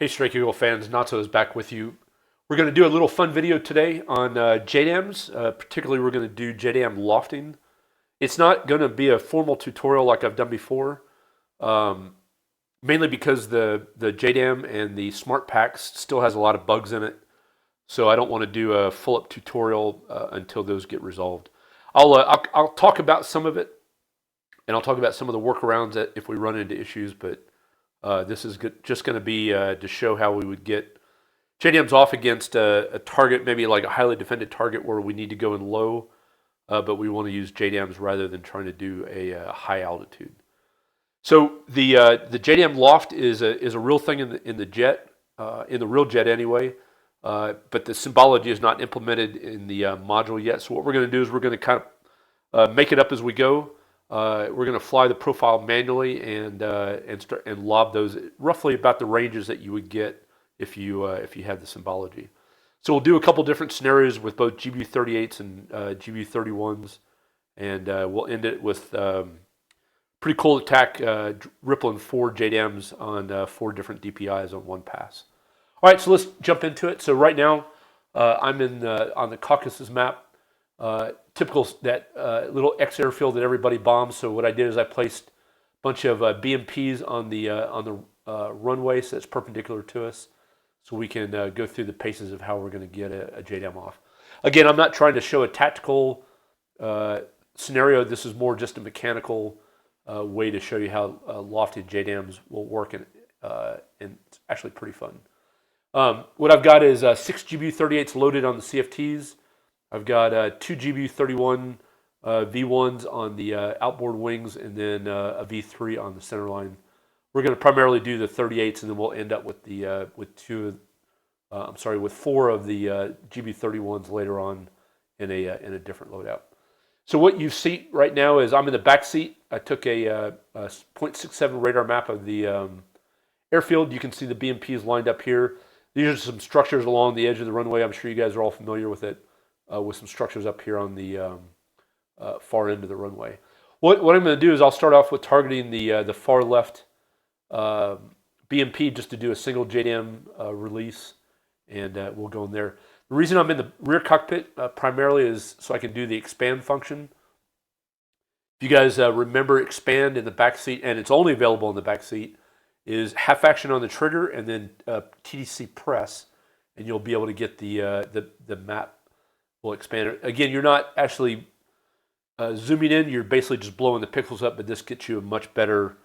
Hey Strike Eagle fans, Natso is back with you. We're going to do a little fun video today on JDAMs. Particularly we're going to do JDAM lofting. It's not going to be a formal tutorial like I've done before, mainly because the JDAM and the smart packs still has a lot of bugs in it. So I don't want to do a full-up tutorial until those get resolved. I'll talk about some of it, and I'll talk about some of the workarounds that if we run into issues, but this is just going to be to show how we would get JDAMs off against a target, maybe like a highly defended target where we need to go in low, but we want to use JDAMs rather than trying to do a high altitude. So the JDAM loft is a real thing in the jet, in the real jet anyway, but the symbology is not implemented in the module yet. So what we're going to do is we're going to kind of make it up as we go. We're going to fly the profile manually and lob those roughly about the ranges that you would get if you had the symbology. So we'll do a couple different scenarios with both GBU-38s and GBU-31s, and we'll end it with pretty cool attack rippling 4 JDAMs on 4 different DPIs on one pass. All right, so let's jump into it. So right now I'm on the Caucasus map. Typical that little X airfield that everybody bombs. So what I did is I placed a bunch of BMPs on the runway, so it's perpendicular to us, so we can go through the paces of how we're going to get a JDAM off. Again, I'm not trying to show a tactical scenario. This is more just a mechanical way to show you how lofted JDAMs will work, and it's actually pretty fun. What I've got is 6 GBU-38s loaded on the CFTs. I've got 2 GBU-31 V1s on the outboard wings, and then a V3 on the center line. We're going to primarily do the 38s, and then we'll end up with the with 4 of the GBU-31s later on in a different loadout. So what you see right now is I'm in the back seat. I took a 0.67 radar map of the airfield. You can see the BMPs lined up here. These are some structures along the edge of the runway. I'm sure you guys are all familiar with it. With some structures up here on the far end of the runway. What I'm going to do is I'll start off with targeting the far left BMP just to do a single JDAM release, and we'll go in there. The reason I'm in the rear cockpit primarily is so I can do the expand function. If you guys remember, expand in the back seat, and it's only available in the back seat, is half action on the trigger and then TDC press, and you'll be able to get the map. We'll expand it. Again, you're not actually zooming in. You're basically just blowing the pixels up, but this gets you a much better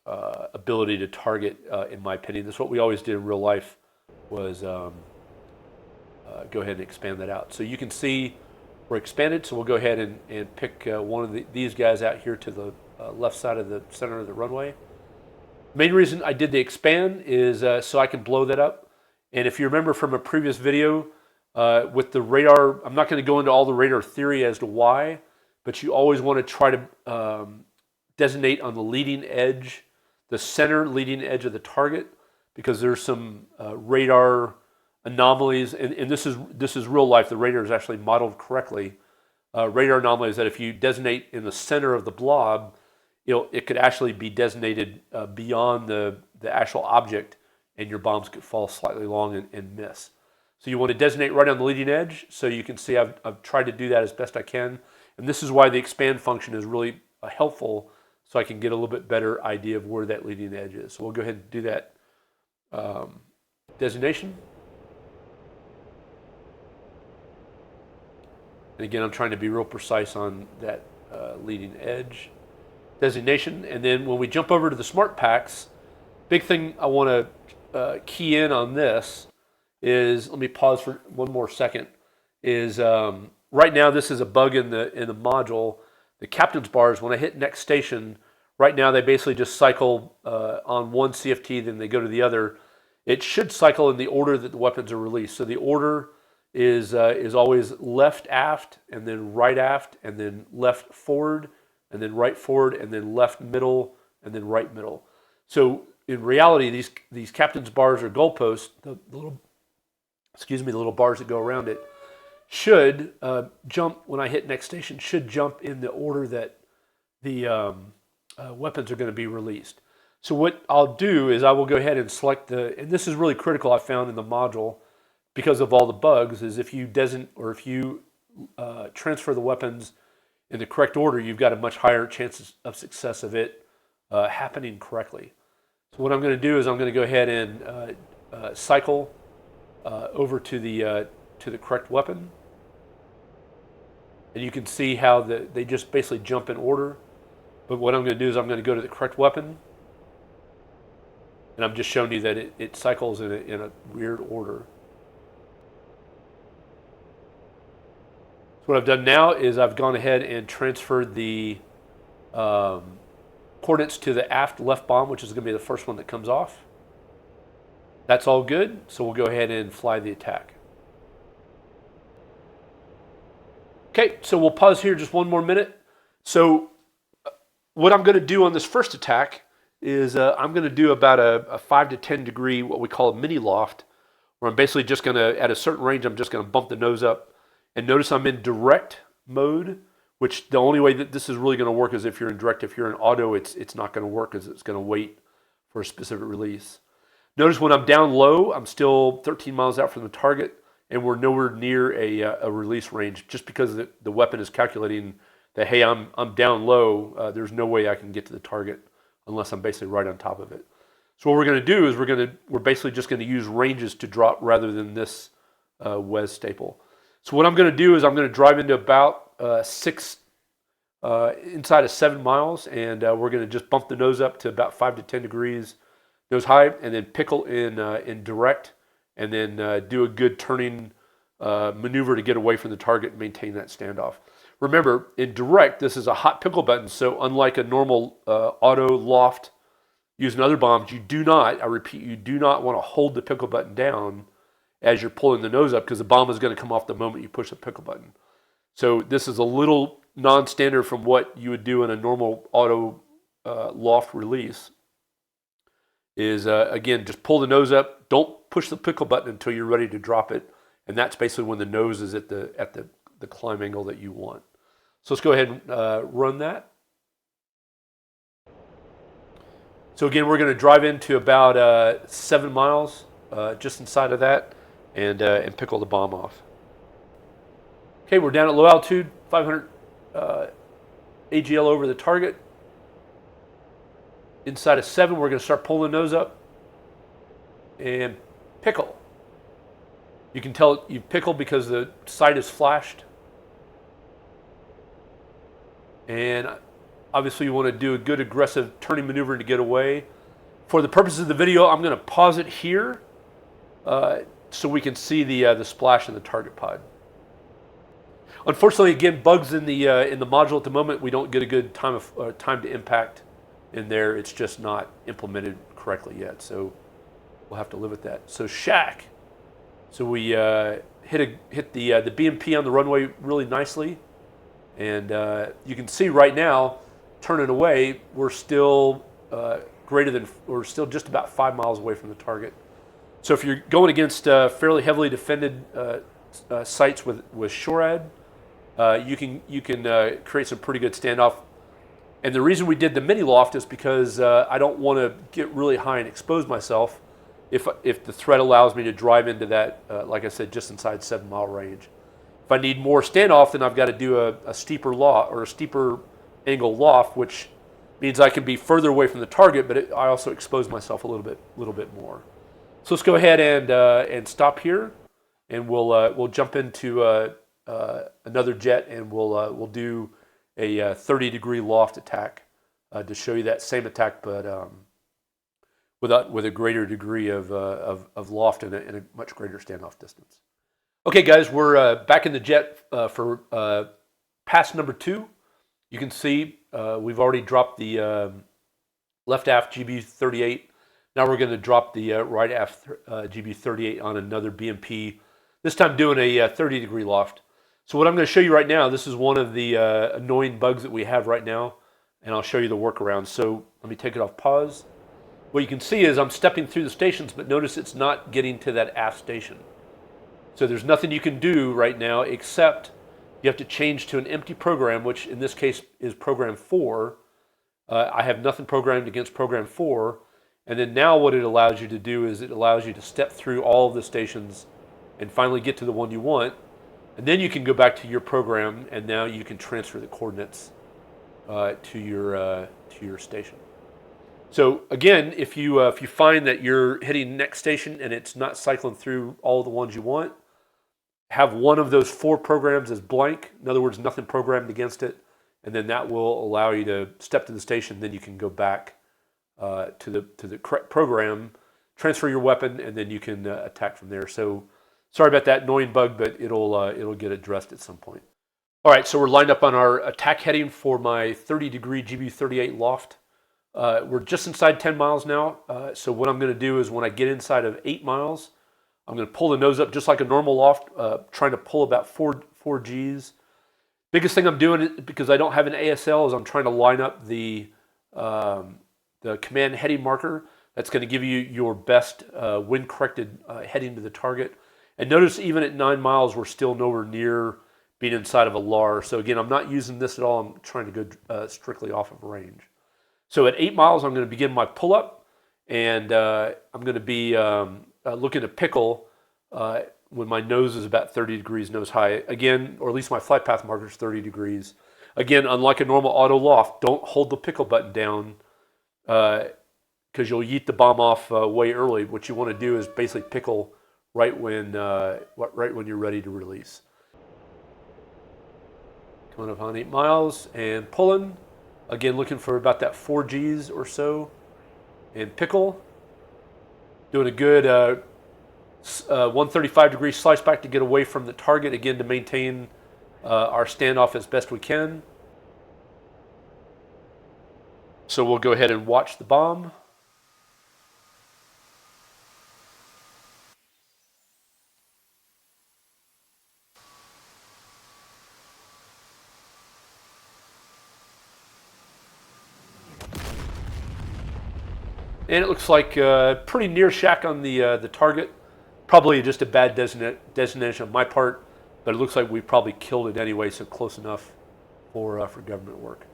ability to target, in my opinion. That's what we always did in real life, was go ahead and expand that out. So you can see we're expanded, so we'll go ahead and pick one of these guys out here to the left side of the center of the runway. Main reason I did the expand is so I can blow that up. And if you remember from a previous video, with the radar, I'm not going to go into all the radar theory as to why, but you always want to try to designate on the leading edge, the center leading edge of the target, because there's some radar anomalies, and this is real life. The radar is actually modeled correctly. Radar anomalies that if you designate in the center of the blob, it could actually be designated beyond the actual object, and your bombs could fall slightly long and miss. So you want to designate right on the leading edge. So you can see I've tried to do that as best I can. And this is why the expand function is really helpful, so I can get a little bit better idea of where that leading edge is. So we'll go ahead and do that designation. And again, I'm trying to be real precise on that leading edge designation. And then when we jump over to the smart packs, big thing I want to key in on this is, let me pause for one more second, is right now this is a bug in the module. The captain's bars, when I hit next station, right now they basically just cycle on one CFT, then they go to the other. It should cycle in the order that the weapons are released. So the order is always left aft, and then right aft, and then left forward, and then right forward, and then left middle, and then right middle. So in reality, these captain's bars or goalposts, the little bars that go around it, should jump when I hit next station, should jump in the order that the weapons are going to be released. So what I'll do is I will go ahead and select and this is really critical I found in the module because of all the bugs, is if you transfer the weapons in the correct order, you've got a much higher chance of success of it happening correctly. So what I'm going to do is I'm going to go ahead and cycle over to the correct weapon. And you can see how they just basically jump in order. But what I'm going to do is I'm going to go to the correct weapon. And I'm just showing you that it cycles in a weird order. So what I've done now is I've gone ahead and transferred the coordinates to the aft left bomb, which is going to be the first one that comes off. That's all good, so we'll go ahead and fly the attack. Okay, so we'll pause here just one more minute. So what I'm going to do on this first attack is I'm going to do about a 5 to 10 degree, what we call a mini loft, where I'm basically just going to, at a certain range, I'm just going to bump the nose up. And notice I'm in direct mode, which the only way that this is really going to work is if you're in direct. If you're in auto, it's not going to work because it's going to wait for a specific release. Notice when I'm down low, I'm still 13 miles out from the target, and we're nowhere near a release range just because the weapon is calculating that, hey, I'm down low, there's no way I can get to the target unless I'm basically right on top of it. So what we're going to do is we're basically just going to use ranges to drop rather than this WES staple. So what I'm going to do is I'm going to drive into about inside of 7 miles, and we're going to just bump the nose up to about 5 to 10 degrees nose high, and then pickle in direct, and then do a good turning maneuver to get away from the target and maintain that standoff. Remember, in direct, this is a hot pickle button, so unlike a normal auto loft using other bombs, you do not, I repeat, you do not want to hold the pickle button down as you're pulling the nose up because the bomb is going to come off the moment you push the pickle button. So this is a little non-standard from what you would do in a normal auto loft release. Is again, just pull the nose up. Don't push the pickle button until you're ready to drop it, and that's basically when the nose is at the climb angle that you want. So let's go ahead and run that. So again, we're going to drive into about 7 miles, just inside of that, and pickle the bomb off. Okay, we're down at low altitude, 500 AGL over the target. Inside of 7, we're going to start pulling the nose up and pickle. You can tell you pickle because the sight is flashed. And obviously you want to do a good aggressive turning maneuver to get away. For the purposes of the video, I'm going to pause it here so we can see the splash in the target pod. Unfortunately, again, bugs in the module at the moment. We don't get a good time to impact in there. It's just not implemented correctly yet, so we'll have to live with that. So shack. So we hit the BMP on the runway really nicely, and you can see right now, turning away, we're still still just about 5 miles away from the target. So if you're going against fairly heavily defended sites with SHORAD, you can create some pretty good standoff. And the reason we did the mini loft is because I don't want to get really high and expose myself if the threat allows me to drive into that, like I said, just inside 7 mile range. If I need more standoff, then I've got to do a steeper loft or a steeper angle loft, which means I can be further away from the target, but I also expose myself a little bit more. So let's go ahead and stop here, and we'll jump into another jet, and we'll do a 30-degree loft attack to show you that same attack, but with a greater degree of loft and a much greater standoff distance. Okay, guys, we're back in the jet for pass number 2. You can see we've already dropped the left aft GB38. Now we're going to drop the right aft GB38 on another BMP, this time doing a 30-degree loft. So what I'm going to show you right now, this is one of the annoying bugs that we have right now, and I'll show you the workaround. So let me take it off pause. What you can see is I'm stepping through the stations, but notice it's not getting to that aft station. So there's nothing you can do right now except you have to change to an empty program, which in this case is program 4, I have nothing programmed against program 4. And then now what it allows you to do is it allows you to step through all of the stations and finally get to the one you want. And then you can go back to your program, and now you can transfer the coordinates to your station. So again, if you find that you're hitting next station and it's not cycling through all the ones you want, have one of those 4 programs as blank. In other words, nothing programmed against it, and then that will allow you to step to the station. Then you can go back to the correct program, transfer your weapon, and then you can attack from there. So sorry about that annoying bug, but it'll get addressed at some point. All right, so we're lined up on our attack heading for my 30-degree GB38 loft. We're just inside 10 miles now. So what I'm going to do is when I get inside of 8 miles, I'm going to pull the nose up just like a normal loft, trying to pull about 4 Gs. Biggest thing I'm doing, because I don't have an ASL, is I'm trying to line up the command heading marker. That's going to give you your best wind-corrected heading to the target. And notice even at 9 miles, we're still nowhere near being inside of a LAR. So again, I'm not using this at all. I'm trying to go strictly off of range. So at 8 miles, I'm going to begin my pull-up, and I'm going to be looking to pickle when my nose is about 30 degrees nose high. Again, or at least my flight path marker is 30 degrees. Again, unlike a normal auto loft, don't hold the pickle button down because you'll yeet the bomb off way early. What you want to do is basically pickle right when you're ready to release. Coming up on 8 miles and pulling. Again, looking for about that 4 Gs or so. And pickle. Doing a good 135 degree slice back to get away from the target, again to maintain our standoff as best we can. So we'll go ahead and watch the bomb. And it looks like pretty near shack on the target. Probably just a bad designation on my part, but it looks like we probably killed it anyway, so close enough for government work.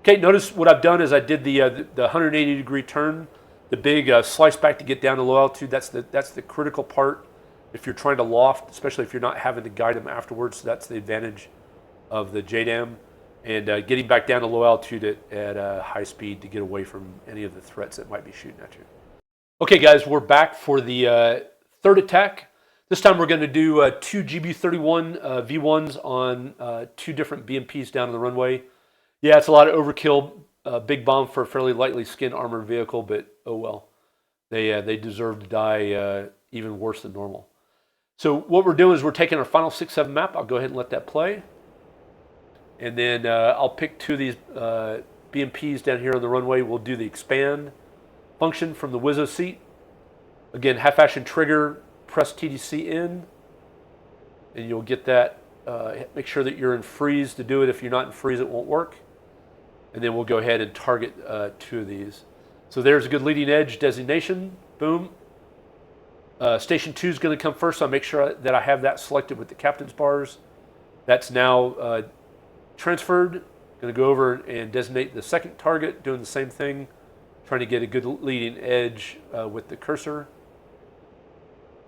Okay, notice what I've done is I did the 180 degree turn, the big slice back to get down to low altitude. That's the critical part if you're trying to loft, especially if you're not having to guide them afterwards. So that's the advantage of the JDAM. And getting back down to low altitude at high speed to get away from any of the threats that might be shooting at you. Okay, guys, we're back for the third attack. This time we're going to do 2 GB31 V1s on 2 different BMPs down on the runway. Yeah, it's a lot of overkill, big bomb for a fairly lightly skinned armored vehicle, but oh well. They deserve to die even worse than normal. So what we're doing is we're taking our final 6-7 map. I'll go ahead and let that play. And then I'll pick 2 of these BMPs down here on the runway. We'll do the expand function from the Wizzo seat. Again, half action trigger, press TDC in, and you'll get that. Make sure that you're in freeze to do it. If you're not in freeze, it won't work. And then we'll go ahead and target 2 of these. So there's a good leading edge designation. Boom. Station 2 is going to come first, so I'll make sure that I have that selected with the captain's bars. That's now transferred. Going to go over and designate the second target, doing the same thing, trying to get a good leading edge with the cursor.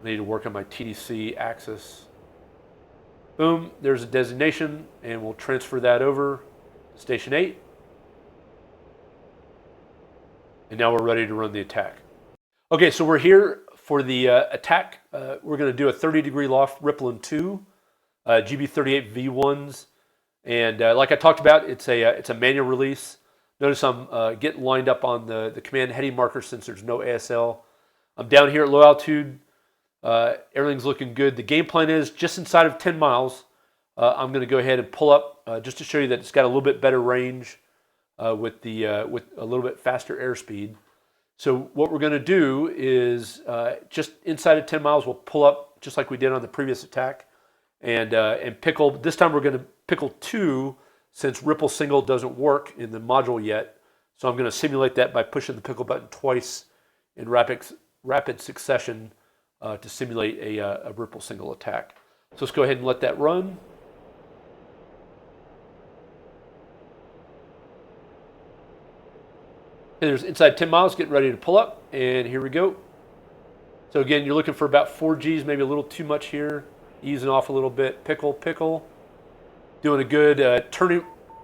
I need to work on my TDC axis. Boom, there's a designation, and we'll transfer that over to Station 8. And now we're ready to run the attack. Okay, so we're here for the attack. We're going to do a 30 degree loft Rippling 2, GB38 V1s. And like I talked about, it's a manual release. Notice I'm getting lined up on the command heading marker since there's no ASL. I'm down here at low altitude. Everything's looking good. The game plan is just inside of 10 miles. I'm going to go ahead and pull up just to show you that it's got a little bit better range with a little bit faster airspeed. So what we're going to do is just inside of 10 miles, we'll pull up just like we did on the previous attack and pickle. This time we're going to pickle 2 since ripple single doesn't work in the module yet. So I'm going to simulate that by pushing the pickle button twice in rapid succession to simulate a ripple single attack. So let's go ahead and let that run. And there's inside 10 miles, getting ready to pull up, and here we go. So again, you're looking for about 4 Gs, maybe a little too much here. Easing off a little bit, pickle. Doing a good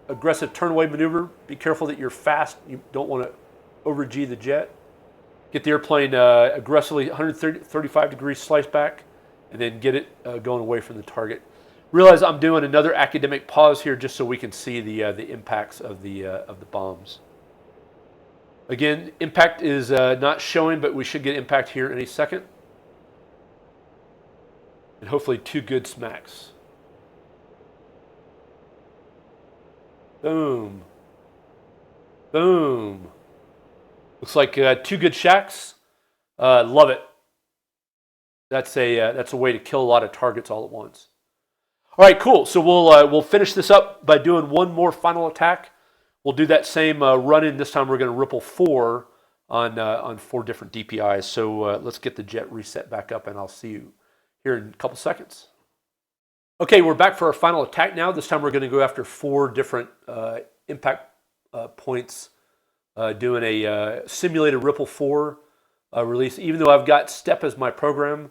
aggressive turn away maneuver. Be careful that you're fast. You don't want to over G the jet. Get the airplane aggressively 135 degrees slice back, and then get it going away from the target. Realize I'm doing another academic pause here just so we can see the impacts of the bombs. Again, impact is not showing, but we should get impact here any second. And hopefully 2 good smacks. Boom. Boom. Looks like 2 good shacks. Love it. That's a way to kill a lot of targets all at once. All right, cool. So we'll finish this up by doing one more final attack. We'll do that same run-in. This time we're going to ripple 4 on 4 different DPIs. So let's get the jet reset back up, and I'll see you here in a couple seconds. Okay, we're back for our final attack now. This time we're going to go after 4 different impact points, doing a simulated Ripple 4 release, even though I've got Step as my program,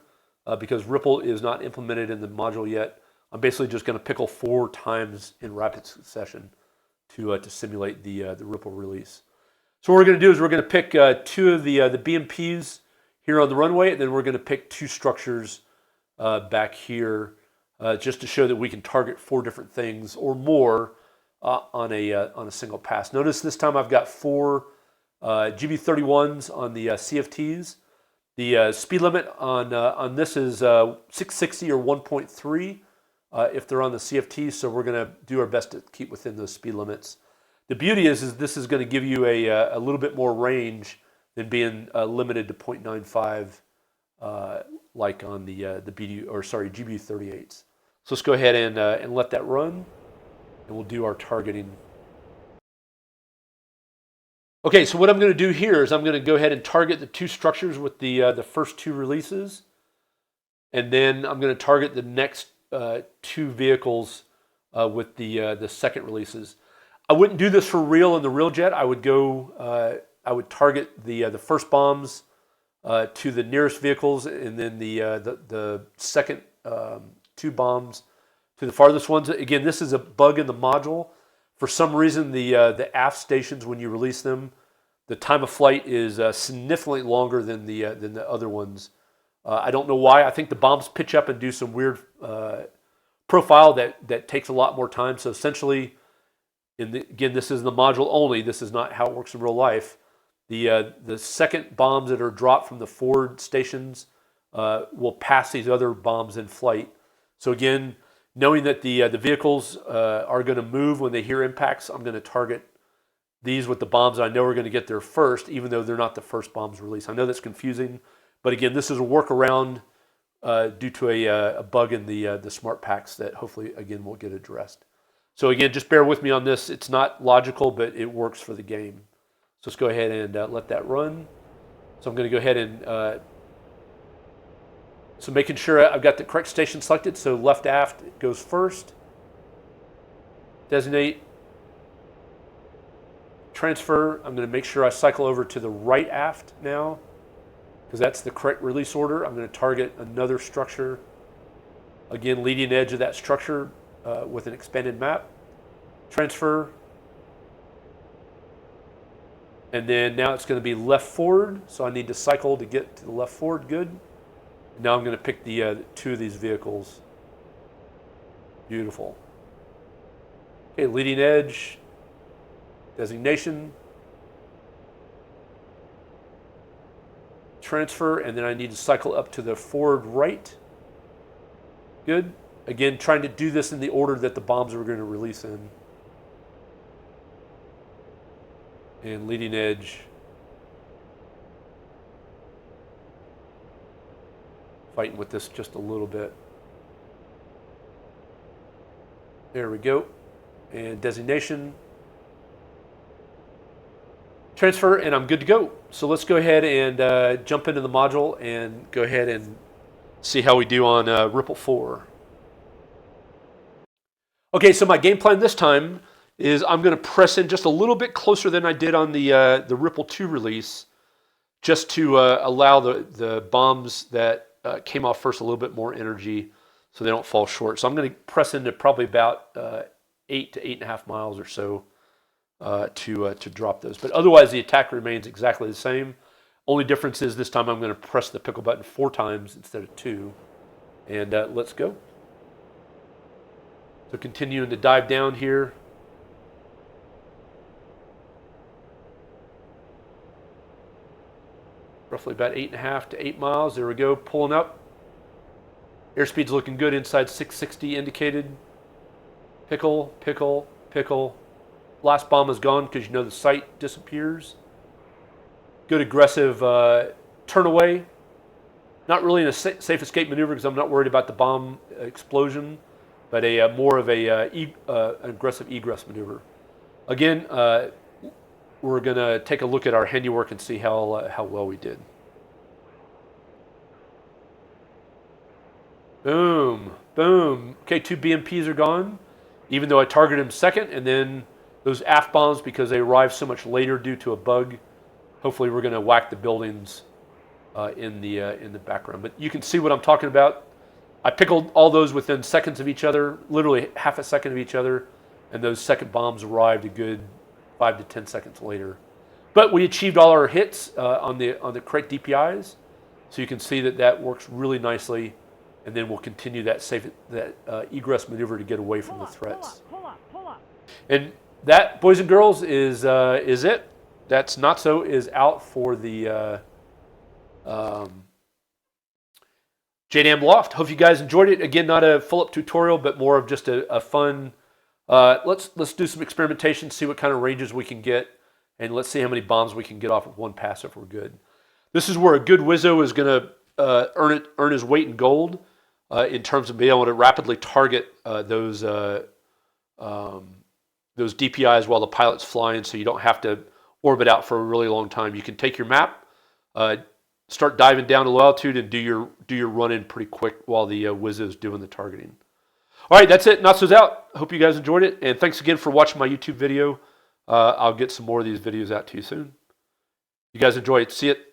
because Ripple is not implemented in the module yet. I'm basically just going to pickle 4 times in rapid succession to simulate the Ripple release. So what we're going to do is we're going to pick 2 of the BMPs here on the runway, and then we're going to pick 2 structures back here, just to show that we can target 4 different things or more on a single pass. Notice this time I've got 4 GB31s on the CFTs. The speed limit on this is 660 or 1.3 if they're on the CFTs, so we're going to do our best to keep within those speed limits. The beauty is this is going to give you a little bit more range than being limited to 0.95 like on the GBU38s. So let's go ahead and let that run, and we'll do our targeting. Okay, so what I'm going to do here is I'm going to go ahead and target the 2 structures with the first 2 releases, and then I'm going to target the next 2 vehicles with the second releases. I wouldn't do this for real in the real jet. I would target the first bombs to the nearest vehicles, and then the second 2 bombs to the farthest ones. Again, this is a bug in the module. For some reason, the aft stations, when you release them, the time of flight is significantly longer than the other ones. I don't know why. I think the bombs pitch up and do some weird profile that takes a lot more time. So essentially, again, this is the module only. This is not how it works in real life. The second bombs that are dropped from the forward stations will pass these other bombs in flight. So again, knowing that the vehicles are going to move when they hear impacts, I'm going to target these with the bombs I know are going to get there first, even though they're not the first bombs released. I know that's confusing, but again, this is a workaround due to a bug in the smart packs that hopefully, again, will get addressed. So again, just bear with me on this. It's not logical, but it works for the game. So let's go ahead and let that run. So I'm going to go ahead and so making sure I've got the correct station selected. So left aft goes first. Designate. Transfer. I'm going to make sure I cycle over to the right aft now, because that's the correct release order. I'm going to target another structure. Again, leading edge of that structure with an expanded map. Transfer. And then now it's going to be left forward. So I need to cycle to get to the left forward. Good. And now I'm going to pick the 2 of these vehicles. Beautiful. Okay, leading edge. Designation. Transfer, and then I need to cycle up to the forward right. Good. Again, trying to do this in the order that the bombs are going to release in. And leading edge. Fighting with this just a little bit. There we go. And designation. Transfer, and I'm good to go. So let's go ahead and jump into the module and go ahead and see how we do on Ripple 4. Okay, so my game plan this time is I'm going to press in just a little bit closer than I did on the Ripple 2 release, just to allow the bombs that came off first a little bit more energy so they don't fall short. So I'm going to press into probably about 8 to 8.5 miles or so to drop those. But otherwise, the attack remains exactly the same. Only difference is this time I'm going to press the pickle button 4 times instead of 2. And let's go. So continuing to dive down here. Roughly about 8.5 to 8 miles. There we go, pulling up. Airspeed's looking good, inside 660 indicated. Pickle, pickle, pickle. Last bomb is gone because you know the sight disappears. Good aggressive turn away. Not really in a safe escape maneuver because I'm not worried about the bomb explosion, but a more of an aggressive egress maneuver. Again, we're going to take a look at our handiwork and see how well we did. Boom, boom. Okay, 2 BMPs are gone, even though I targeted them second, and then those aft bombs, because they arrived so much later due to a bug, hopefully we're going to whack the buildings in the background. But you can see what I'm talking about. I pickled all those within seconds of each other, literally half a second of each other, and those second bombs arrived a good 5 to 10 seconds later. But we achieved all our hits on the correct DPIs, so you can see that works really nicely. And then we'll continue that egress maneuver to get away from the threats. Pull up. And that, boys and girls, is it. That's Not So is out for the Jdam Loft. Hope you guys enjoyed it. Again, not a full-up tutorial, but more of just a fun. Let's do some experimentation, see what kind of ranges we can get, and let's see how many bombs we can get off of one pass if we're good. This is where a good Wizzo is going to earn his weight in gold. In terms of being able to rapidly target those DPIs while the pilot's flying, so you don't have to orbit out for a really long time. You can take your map, start diving down to low altitude, and do your run-in pretty quick while the Wizzo's doing the targeting. All right, that's it. Not So's out. Hope you guys enjoyed it, and thanks again for watching my YouTube video. I'll get some more of these videos out to you soon. You guys enjoy it. See it.